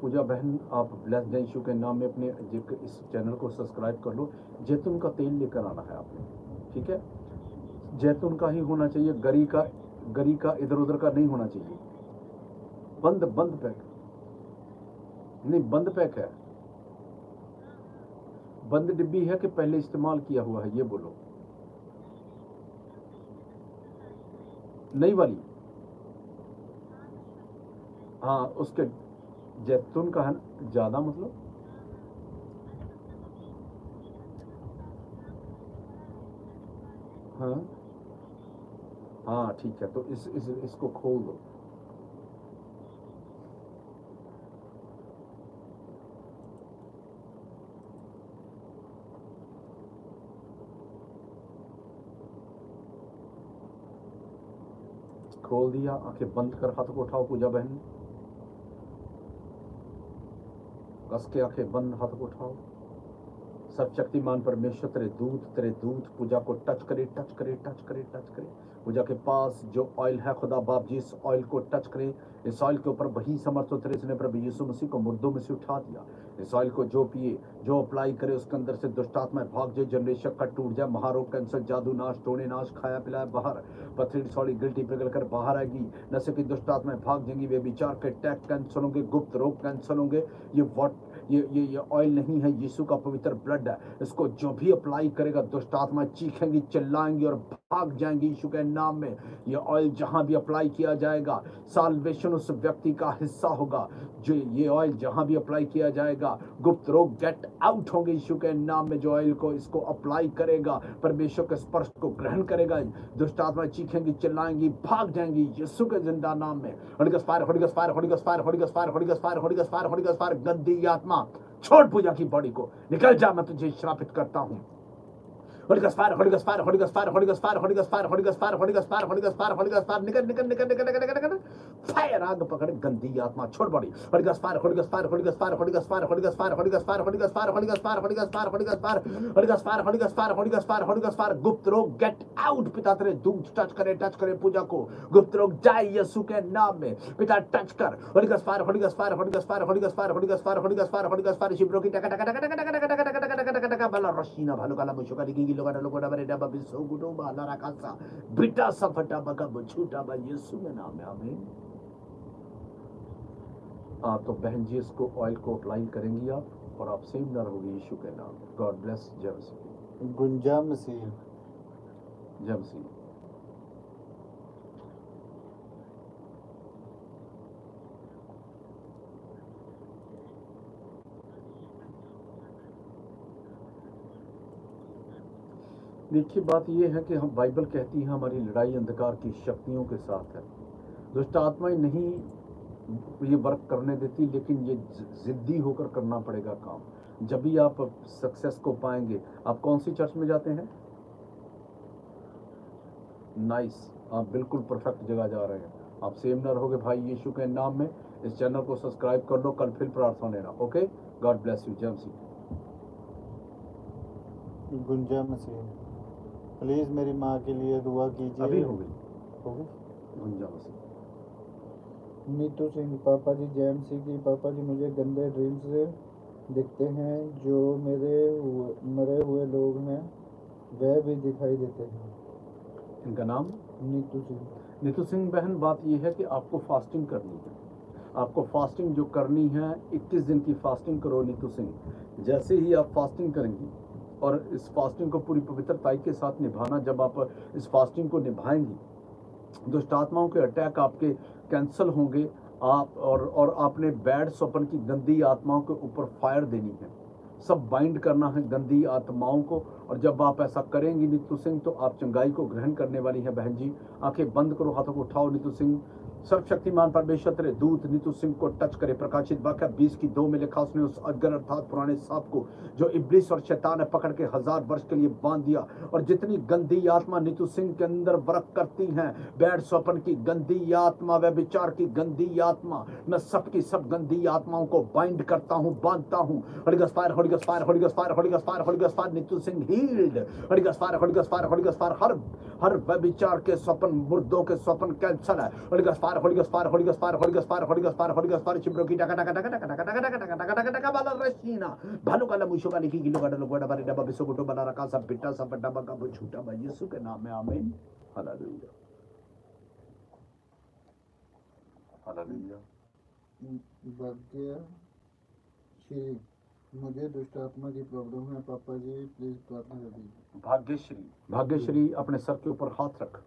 पूजा बहन आप ब्लेस डे यीशु के नाम में अपने इस चैनल को सब्सक्राइब कर लो। जैतून का तेल लेकर आना है आपने, ठीक है? जैतून का ही होना चाहिए, गरी का इधर उधर का नहीं होना चाहिए। बंद पैक नहीं, बंद पैक है। बंद डिब्बी है कि पहले इस्तेमाल किया हुआ है, ये बोलो। नई वाली, हाँ उसके जैतून का है ज्यादा, मतलब हाँ हाँ ठीक है। तो इसको खोल दो। खोल दिया, आंखें बंद कर हाथ को उठाओ पूजा बहन। कस के आंखें बंद, हाथ को उठाओ। सर्वशक्तिमान परमेश्वर तेरे दूत पूजा को टच करे, टच करे, टच करे, टच करे। पूजा के पास जो ऑयल है, खुदा बाप जी इस ऑयल को टच करे। इस ऑयल के ऊपर वही समर्थ तेरे ने प्रभु यीशु मसीह को मुर्दों में से उठा दिया। इस ऑयल को जो पिए, जो अप्लाई करे, उसके अंदर से दुष्ट आत्माएं भाग जाए, जनरेशन का टूट जाए, महारोग, कैंसर, जादू नाश, टोने नाश, खाया पिलाया बाहर, पथरी सॉरी गिल्टी पिघल कर बाहर आएगी। नशे की दुष्ट आत्माएं भाग जाएंगी, वे विचार के अटैक कैंसल होंगे, गुप्त रोग कैंसल होंगे। ये ऑयल नहीं है, यीशु का पवित्र ब्लड है। इसको जो भी अप्लाई करेगा दुष्ट आत्मा चीखेंगी, चिल्लाएंगी और भाग जाएंगी यीशु के नाम में। ये ऑयल जहां भी अप्लाई किया जाएगा, साल्वेशन उस व्यक्ति का हिस्सा होगा। जो ये ऑयल जहां भी अप्लाई किया जाएगा, गुप्त रोग गेट आउट होंगे यीशु के नाम में। जो ऑयल को इसको अप्लाई करेगा, परमेश्वर के स्पर्श को ग्रहण करेगा, दुष्ट आत्मा चीखेंगी, चिल्लाएंगी, भाग जाएंगी यीशु के जिंदा नाम में। Holy ghost fire, holy ghost fire, holy ghost fire, holy ghost fire, holy ghost fire, holy ghost fire, holy ghost fire. गंदी आत्मा छोड़ पूजा की बॉडी को, निकल जा, मैं तुझे श्रापित करता हूं। Holy Ghost fire, Holy Ghost fire, Holy Ghost fire, Holy Ghost fire, Holy Ghost fire, Holy Ghost fire, Holy Ghost fire, Holy Ghost fire, Holy Ghost fire, निकल फायर, आग पकड़े, गंदी आत्मा छोड़ body. Holy Ghost fire, Holy Ghost fire, Holy Ghost fire, Holy Ghost fire, Holy Ghost fire, Holy Ghost fire, Holy Ghost fire, Holy Ghost fire, Holy Ghost fire, Holy Ghost fire, Holy Ghost fire, Holy Ghost fire, Holy Ghost fire, Holy Ghost fire, गुप्त रोग get out. पिता तेरे दूत touch करे पूजा को, गुप्त रोग जाए यीशु के नाम में। पिता टच कर, Holy Ghost fire, Holy Ghost fire, Holy Ghost fire, Holy Ghost fire, Holy Ghost fire, Holy Ghost fire, Holy Ghost fire, शिवरों की टका टका टका टका टका टका टका टका टका टका टका बाला रशीना भालू काला मुशुका दिखेगी लोगा लोगा बरे डबा बिसो गुडो बाला रकासा बिटा सफटा बका बछूटा बा यीशु के नाम में आमीन। तो बहन जी इसको ऑयल को अप्लाई करेंगी आप और आप सेम न रहोगे यीशु के नाम में। God bless. जय मसीह। गुंजा मसीह। जय मसीह। देखिए बात यह है कि हम बाइबल कहती है हमारी लड़ाई अंधकार की शक्तियों के साथ है। दुष्ट आत्माएं नहीं ये वर्क करने देती, लेकिन ये जिद्दी होकर करना पड़ेगा काम। जब भी आप सक्सेस को पाएंगे। आप कौन सी चर्च में जाते हैं? नाइस, आप बिल्कुल परफेक्ट जगह जा रहे हैं। आप सेम न रहोगे भाई यीशु के नाम में। इस चैनल को सब्सक्राइब कर लो, कल फिर प्रार्थना लेना। Okay, God bless you. जय मसीह। गुंजा मसीह, प्लीज मेरी माँ के लिए दुआ कीजिए। अभी हो गई गुंजा मसीह। नीतू सिंह, पापा जी जय मसीह की। पापा जी मुझे गंदे ड्रीम्स दिखते हैं, जो मरे हुए लोग हैं वह भी दिखाई देते हैं। इनका नाम नीतू सिंह। नीतू सिंह बहन, बात यह है कि आपको फास्टिंग करनी है। आपको फास्टिंग जो करनी है 21 दिन की फास्टिंग करो नीतू सिंह। जैसे ही आप फास्टिंग करेंगी और इस फास्टिंग को पूरी पवित्रता के साथ निभाना, जब आप इस फास्टिंग को निभाएंगी दुष्ट आत्माओं के अटैक आपके कैंसल होंगे। आप और आपने बैड स्वप्न की गंदी आत्माओं के ऊपर फायर देनी है। सब बाइंड करना है गंदी आत्माओं को। और जब आप ऐसा करेंगी नीतू सिंह, तो आप चंगाई को ग्रहण करने वाली हैं बहन जी। आंखें बंद करो, हाथों को उठाओ। नीतू सिंह, सर्वशक्तिमान परमेश्वर तेरे दूत नीतू सिंह को टच करे। प्रकाशित वाक्य 20:2 में लिखा, उसने उस अजगर अर्थात पुराने सांप को जो इब्लिस और शैतान ने पकड़ के 1000 वर्ष के लिए बांध दिया। और जितनी गंदी आत्मा नीतू सिंह के अंदर वर्क करती हैं, बैड स्वप्न की गंदी आत्मा, व विचार की गंदी आत्मा, मैं सबकी सब गंदी आत्माओं को बाइंड करता हूं, बांधता हूं। Holy ghost fire, holy ghost fire, holy ghost fire, holy ghost fire, holy ghost fire. Neetu Singh healed. Holy ghost fire, holy ghost fire, holy ghost fire. हर व्यभिचार के स्वप्न, मुर्दों के स्वप्न कैंसल है। Holy ghost fire, holy ghost fire, holy ghost fire, holy ghost fire, holy ghost fire, holy ghost fire. चिब्रो की टका टका टका टका टका टका टका टका टका टका टका बाला रशीना भालू का लमुशो का लिखी गिलो का डबा बारी डबा बिसो गुटो बना रखा सब बिट्टा सब डबा का वो छूटा भाई यीशु के नाम में आमीन। Hallelujah, hallelujah. भाग्य श्री, मुझे दुष्ट आत्मा की प्रॉब्लम है पापा जी, प्लीज प्रार्थना कर दीजिए। भाग्यश्री, भाग्यश्री अपने सर के ऊपर हाथ रख।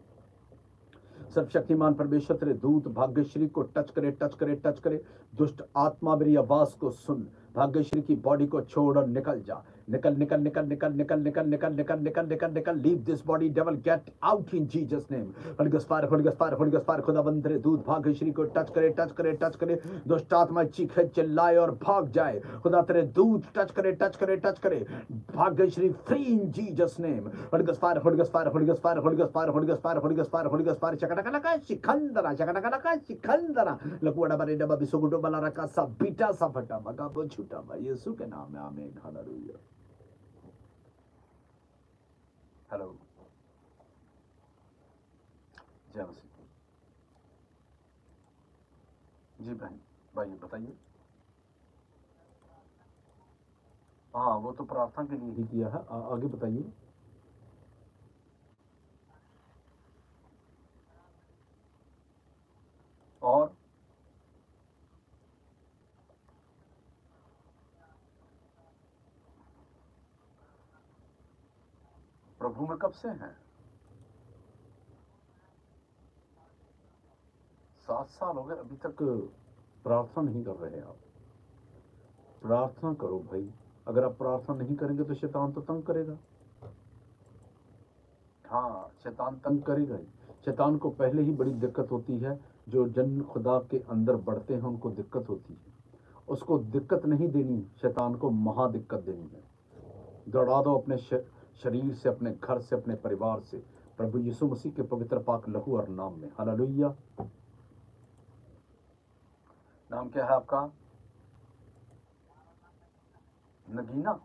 सर्वशक्तिमान परमेश्वर तेरे दूत भाग्यश्री को टच करे, टच करे, टच करे। दुष्ट आत्मा मेरी आवाज को सुन। भाग्यश्री की बॉडी को छोड़ और निकल जा। निकल निकल निकल निकल निकल निकल निकल निकल निकल निकल निकल। Leave this body, devil gate out in Jesus name. Holy ghost fire, holy ghost fire, holy ghost fire. खुदावंद तेरे दूत भाग्यश्री को टच करे, टच करे, टच करे। दुष्ट आत्मा चीखे, चिल्लाए और भाग जाए। खुदा तेरे दूत टच करे, टच करे, टच करे। Bhagyashree free in Jesus name. Holy ghost fire, holy ghost fire, holy ghost fire, holy ghost fire, holy ghost fire, holy ghost fire, holy ghost fire. चकटकलका शिखंदरा, चकटकलका शिखंदरा। लकुड़ा बरे डबा बिसुगुटो बला रखा सब बीटा सा फटा बगा वो छूटा बा यीशु के नाम में आमीन। हालेलुया। हेलो, जय मसीह जी। बहन भाई बताइए। हाँ, वो तो प्रार्थना के लिए ही किया है। आगे बताइए। और प्रभु में कब से हैं? 7 साल हो गए, अभी तक प्रार्थना नहीं कर रहे आप। प्रार्थना करो भाई। अगर आप प्रार्थना नहीं करेंगे तो शैतान तो तंग करेगा। हाँ, शैतान तंग करेगा ही। शैतान को पहले ही बड़ी दिक्कत होती है। जो जन खुदा के अंदर बढ़ते हैं उनको दिक्कत होती है। उसको दिक्कत नहीं देनी, शैतान को महा दिक्कत देनी है। दौड़ा दो अपने शरीर से, अपने घर से, अपने परिवार से प्रभु यीशु मसीह के पवित्र पाक लहू और नाम में। हालेलुया। नाम क्या है आपका? नगीना।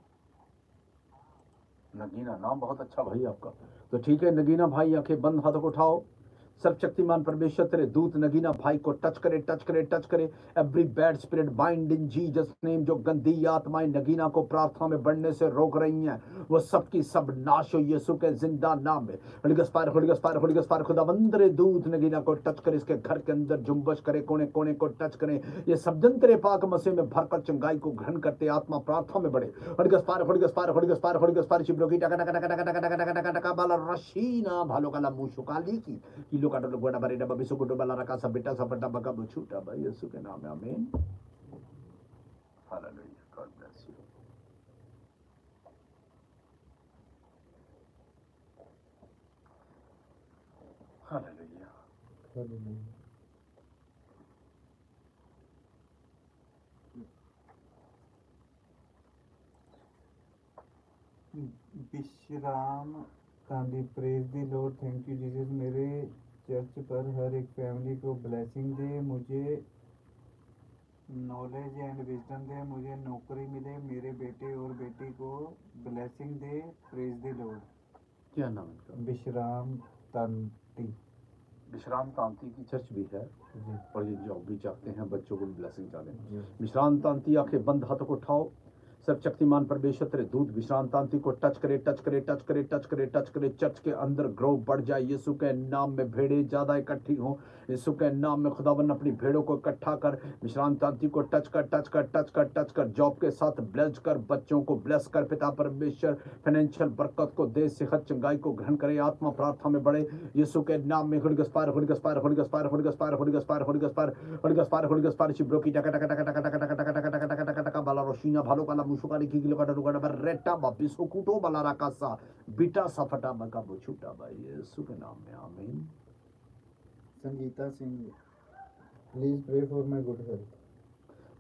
नगीना नाम बहुत अच्छा भाई आपका। तो ठीक है नगीना भाई, आंखें बंद, हाथों को उठाओ। सर्वशक्तिमान परमेश्वर तेरे दूत नगीना भाई को टच करे, टच करे, टच करे। Every bad spirit bind in Jesus name. जो गंदी आत्माएं नगीना को प्रार्थना में बढ़ने से रोक रही हैं, वो सबकी सब नाश हो यीशु के जिंदा नाम में। Holy ghost fire, holy ghost fire, holy ghost fire. खुदावंद तेरे दूत नगीना को टच करे, इसके घर के अंदर जुम्बश करे, कोने कोने को टच करे। ये सब जन तेरे पाक मसीह में भरकर चंगाई को ग्रहण करते आत्मा प्रार्थना में बढ़े। Holy ghost fire, holy ghost fire, holy ghost fire, holy ghost fire. शिब्रो की टका टका टका टका टका टका टका टका बाला रशीना भालो का लमूशो काली की किलो का डबा बारी डबा बिसो गुटो बला रखा सब बेटा सब डबा का छूटा भाई यीशु के नाम में आमीन। Hallelujah. God bless you. Hallelujah. Vishram Gandhi, praise the lord, thank you Jesus. मेरे चर्च पर हर एक फैमिली को ब्लेसिंग दे, मुझे नॉलेज एंड विजडम दे, मुझे नौकरी मिले, मेरे बेटे और बेटी को blessing they, praise the Lord. क्या नाम है? विश्राम तांती। विश्राम तांती की चर्च भी है जी। और ये जॉब भी चाहते हैं, बच्चों को ब्लेसिंग डालें। विश्राम तांती, आंखें बंद, हाथों को उठाओ। सर्वशक्तिमान परमेश्वर तेरे दूत विश्राम तांती को टच करे, टच करे, टच करे, टच करे, टच करे। चर्च के अंदर ग्रो बढ़ जाए यीशु के नाम में। भेड़ें ज्यादा इकट्ठी हो यीशु के नाम में। खुदावन अपनी भेड़ों को इकट्ठा कर। विश्राम तांती को टच कर, टच कर, टच कर, टच कर। जॉब के साथ ब्लेस कर, बच्चों को ब्लेस कर। पिता परमेश्वर फाइनेंशियल बरकत को दे, सेहत चंगाई को ग्रहण करे, आत्मा प्रार्थना में बढ़े यीशु के नाम में। Holy ghost fire, holy ghost fire, holy ghost fire, holy ghost fire, holy ghost fire, holy ghost fire, holy ghost fire, holy ghost fire. शिब्रो की टका टका टका टका टका टका टका टका टका टका टका टका बाला रोशीना भालो काला मुशुकाली की गिलो काटा रुकाटा बर रेटा बापिसो कुटो बाला राकासा बिटा सफटा बका बुछुटा भाई यीशु के नाम में आमीन। Sangeeta Singh, please pray for my good health.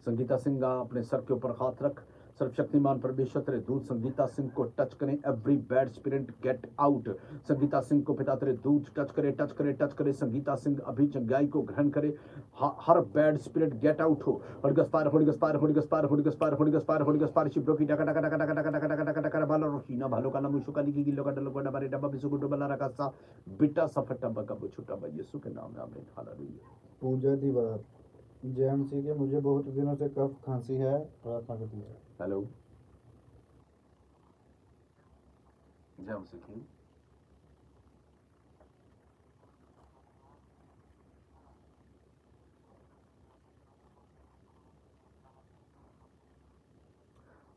Sangeeta Singh अपने सर के ऊपर हाथ रख, सर्वशक्तिमान परमेश्वर तेरे दूत संगीता सिंह को टच करें, every bad spirit get out. Sangeeta Singh को पिता तेरे दूत टच करे, टच करे, टच करे। संगीता सिंह अभी चंगाई को ग्रहण करे, हर बैड स्पिरिट गेट आउट हो। होलिगस्पार होलिगस्पार होलिगस्पार होलिगस्पार होलिगस्पार होलिगस्पार शिब्रो की टका टका टका टका टका टका टका टका टका बाला रोशीना भालो काला मुशुकाली की गिलो काटा लोका डबारे डबा बिसु गुडो बला रकासा बिटा सफटा बका बुछुटा भाई यीशु के नाम में आमीन। हालेलुया। पूजा दीवार, जेएमसी के मुझे बहुत दिनों से कफ खांसी है, प्रार्थना कर दीजिए। हेलो जेएमसी की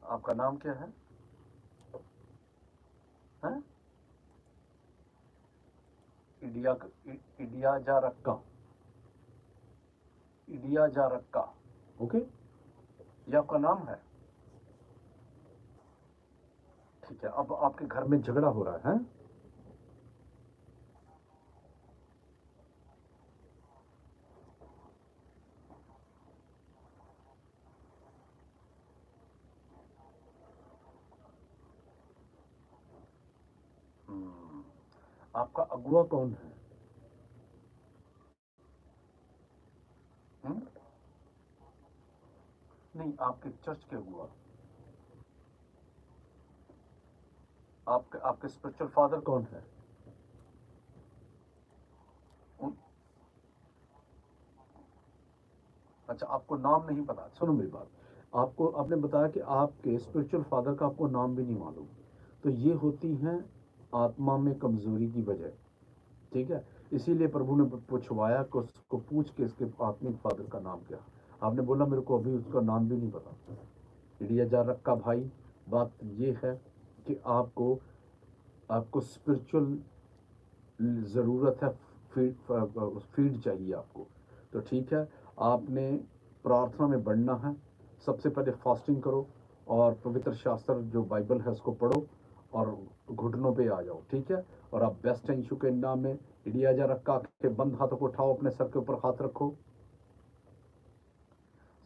आपका नाम क्या है? हैं? इडियाजा रक्का, इडियाजा रक्का, ओके, ये आपका नाम है। ठीक है, अब आपके घर में झगड़ा हो रहा है? आपका अगुआ कौन है? नहीं, आपके चर्च के अगुआ, आपके आपके स्पिरिचुअल फादर कौन है? अच्छा, आपको नाम नहीं पता। सुनो मेरी बात, आपको आपने बताया कि आपके स्पिरिचुअल फादर का आपको नाम भी नहीं मालूम, तो ये होती हैं आत्मा में कमजोरी की वजह। ठीक है, इसीलिए प्रभु ने पूछवाया कि उसको पूछ के इसके आत्मिक फादर का नाम क्या। आपने बोला मेरे को अभी उसका नाम भी नहीं पता। इंडिया जा रखा भाई, बात ये है कि आपको आपको स्पिरिचुअल ज़रूरत है, फीड चाहिए आपको। तो ठीक है, आपने प्रार्थना में बढ़ना है। सबसे पहले फास्टिंग करो और पवित्र शास्त्र जो बाइबल है उसको पढ़ो और घुटनों पे आ जाओ। ठीक है, और आप बेस्ट हैं यीशु के नाम में। इंडिया जा रखा के बंद हाथों को उठाओ, अपने सर के ऊपर हाथ रखो।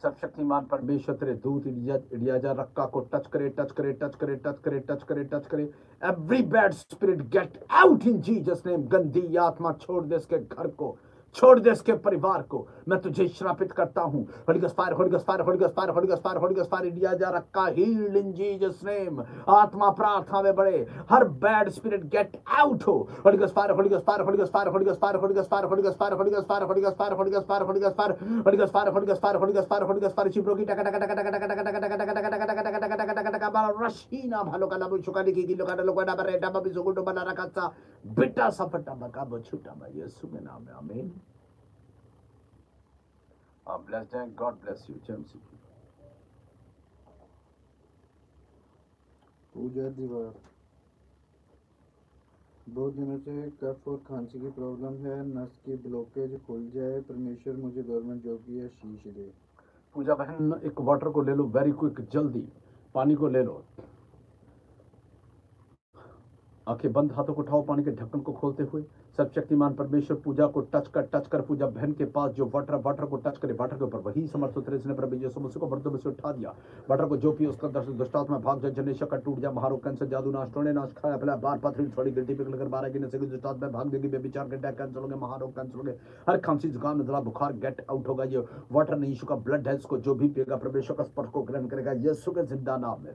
सर्वशक्तिमान परमेश्वर तेरे दूत इडियाजा रक्का को टच करे, टच करे, टच करे, टच करे, टच करे, टच करे। Every bad spirit get out in Jesus name. गंदी आत्मा छोड़ दे इसके घर को, छोड़ दे इसके परिवार को। मैं तुझे श्रापित करता हूं। Holy ghost fire, holy ghost fire, holy ghost fire, holy ghost fire, holy ghost fire. इडियाजा रक्का हील्ड इन जीसस नेम। आत्मा प्रार्थना में बढ़े, हर बैड स्पिरिट गेट आउट हो। Holy ghost fire, holy ghost fire, holy ghost fire, holy ghost fire, holy ghost fire, holy ghost fire, holy ghost fire, holy ghost fire, holy ghost fire, holy ghost fire, holy ghost fire, holy ghost fire, holy ghost fire, holy ghost fire. शिब्रो की टका टका टका टका टका टका टका टका टका टका टका टका टका टका टका टका रशीना भालो का लाबु चुकाली की गिलो का लोका डा बरे डा बबी सुगुटो बना रखा सा बिटा सफटा बका बछुटा में यीशु के नाम में आमीन। आप ब्लेस्ड हैं, गॉड ब्लेस यू। जेएमसी पूजा दीवार, बहुत दिनों से कफ और खांसी की प्रॉब्लम है, नस की ब्लॉकेज खुल जाए, परमेश्वर मुझे गवर्नमेंट जॉब की आशीष दे। पूजा बहन, एक वाटर को ले लो, वेरी क्विक, जल्दी पानी को ले लो। आंखें बंद, हाथों को उठाओ, पानी के ढक्कन को खोलते हुए। सर्वशक्तिमान परमेश्वर पूजा को टच कर पूजा बहन के पास जो वाटर को टच करे, वाटर के ऊपर वही समर्थ उतरे जिसने प्रभु यीशु मसीह को मर्दों में से उठा दिया। वाटर को जो भी उसका दुष्टात्मा भाग जाए, जनेशा का टूट जा, महारोग, कैंसर, जादू नाश, टोने नाश, खाया पिला, बार पथरी थोड़ी गिल्टी पिघलकर 12 गिने से दुष्टात्मा भाग देगी। बेविचार के अटैक कैंसिल होंगे, महारोग कैंसिल होंगे, हर खांसी जुकाम नजला बुखार गेट आउट होगा। ये वाटर नहीं, यीशु का ब्लड है, इसको जो भी पिएगा परमेश्वर का स्पर्श को ग्रहण करेगा यीशु के जिंदा नाम में।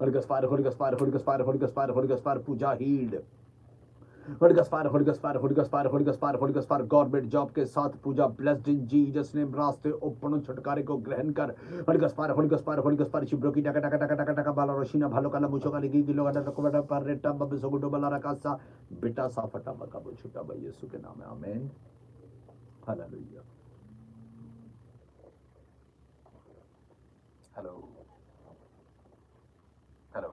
Holy ghost fire, holy ghost fire, holy ghost fire, holy ghost fire, holy ghost fire. Pooja healed. Holy ghost fire, holy ghost fire, holy ghost fire, holy ghost fire, holy ghost fire. Government job के साथ Pooja blessed in Jesus name. रास्ते open, छुटकारे को ग्रहण कर। Holy ghost fire, holy ghost fire, holy ghost fire. शिब्रो की टका टका टका टका टका बाला रोशीना भालो काला मुछो काली की गिलो गाडा को बड़ा पर रेटा बब सोगुडो बला रकासा बिटा सा फटा बका बुछुटा भाई यीशु के नाम में आमीन। हालेलुया। हेलो हेलो,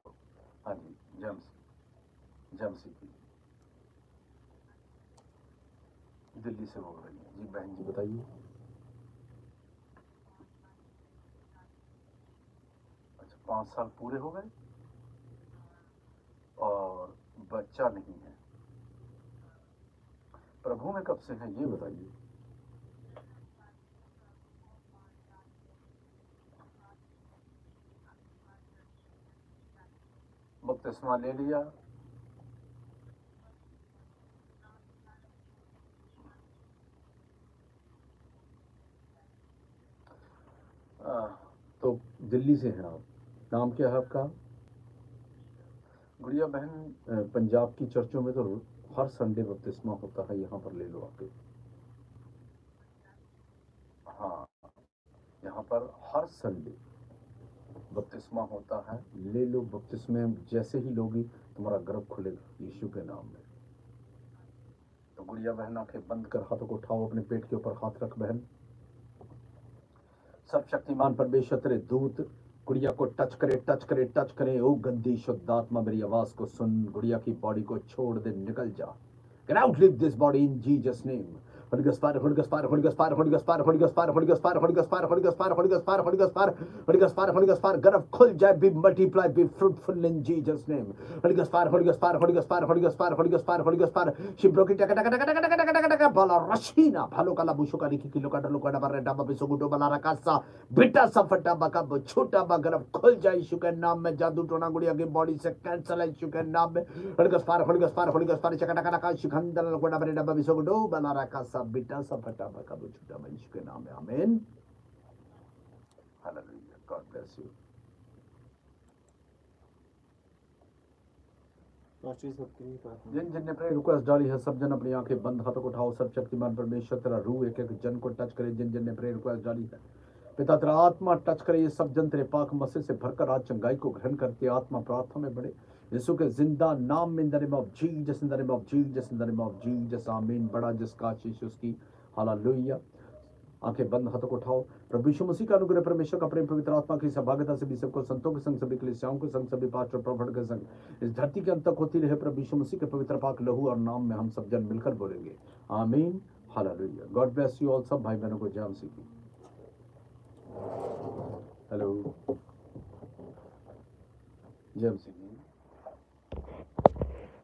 हाँ जी, जेएमसी की दिल्ली से बोल रही है जी बहन जी, बताइए। 5 साल पूरे हो गए और बच्चा नहीं है। प्रभु में कब से हैं ये बताइए। बपतिस्मा ले लिया, तो दिल्ली से हैं आप, नाम क्या है आपका? गुड़िया बहन, पंजाब की चर्चों में तो हर संडे बपतिस्मा होता है, यहाँ पर ले लो आके। हाँ, यहाँ पर हर संडे बपतिस्मा होता है, ले लो। बपतिस्मे जैसे ही लोगी तुम्हारा गर्भ खुलेगा यीशु के नाम में। तो गुड़िया बहन आंखें बंद कर हाथों को उठाओ, अपने पेट के ऊपर हाथ रख बहन। सब शक्तिमान परमेश्वर तेरे दूत गुड़िया को टच करे, टच करे, टच करे। ओ गंदी शुद्ध आत्मा मेरी आवाज को सुन, गुड़िया की बॉडी को छोड़ दे, निकल जा। Get out, leave this body in Jesus' name. Holy Ghost fire, Holy Ghost fire, Holy Ghost fire, Holy Ghost fire, Holy Ghost fire, Holy Ghost fire, Holy Ghost fire, Holy Ghost fire, Holy Ghost fire, Holy Ghost fire, Holy Ghost fire, Holy Ghost fire, गर्भ खुल जाए, be multiply, be fruitful in Jesus' name. Holy Ghost fire, Holy Ghost fire, Holy Ghost fire, Holy Ghost fire, Holy Ghost fire, Holy Ghost fire. She broke it, taka taka taka taka taka taka taka bala rashina, balo kala busho kali kilo kada lo kada barre daba biso gudo bala rakasa, बेटा सफटा बका छोटा बा गर्भ खुल जाए यीशु के नाम में। जादू टोना गुड़िया की बॉडी से कैंसल है यीशु के नाम में। Holy ghost fire, holy ghost fire, holy ghost fire, चकटा का शिखंदन लोड़ा बरे डब्बा बिसो गुडो बना रखा सब बेटा सफटा बका छोटा बा यीशु के नाम में। आमीन, हालेलुया, गॉड ब्लेस यू। जिन जिन ने प्रेयर रिक्वेस्ट डाली है सब जन अपनी आंखें बंद, हाथों को उठाओ। सब शक्तिमान परमेश्वर तेरा रूह एक एक जन को टच करे। जिन जिन ने प्रेयर रिक्वेस्ट डाली है पिता तेरा आत्मा टच करे। ये सब जन तेरे पाक मसीह से भरकर आज चंगाई को ग्रहण करते आत्मा प्रार्थना में बढ़े यीशु के जिंदा नाम में। In the name of Jesus, in the name of Jesus, in the name of Jesus, आमीन। बड़ा जिसका आशीष उसकी, हालेलुया। आंखें बंद, हाथों को उठाओ। प्रभु यीशु मसीह का अनुग्रह, परमेश्वर का प्रेम, पवित्र आत्मा की सहभागिता से भी सबको संतों के संग, सभी कलीसियाओं के संग, सभी पास्टर प्रॉफिट के संग इस धरती के अंत तक होती रहे। प्रभु यीशु मसीह के पवित्र पाक लहू और नाम में हम सब जन मिलकर बोलेंगे आमीन, hallelujah. God bless you all. सब भाई बहनों को जय मसीह की। हेलो, जय मसीह।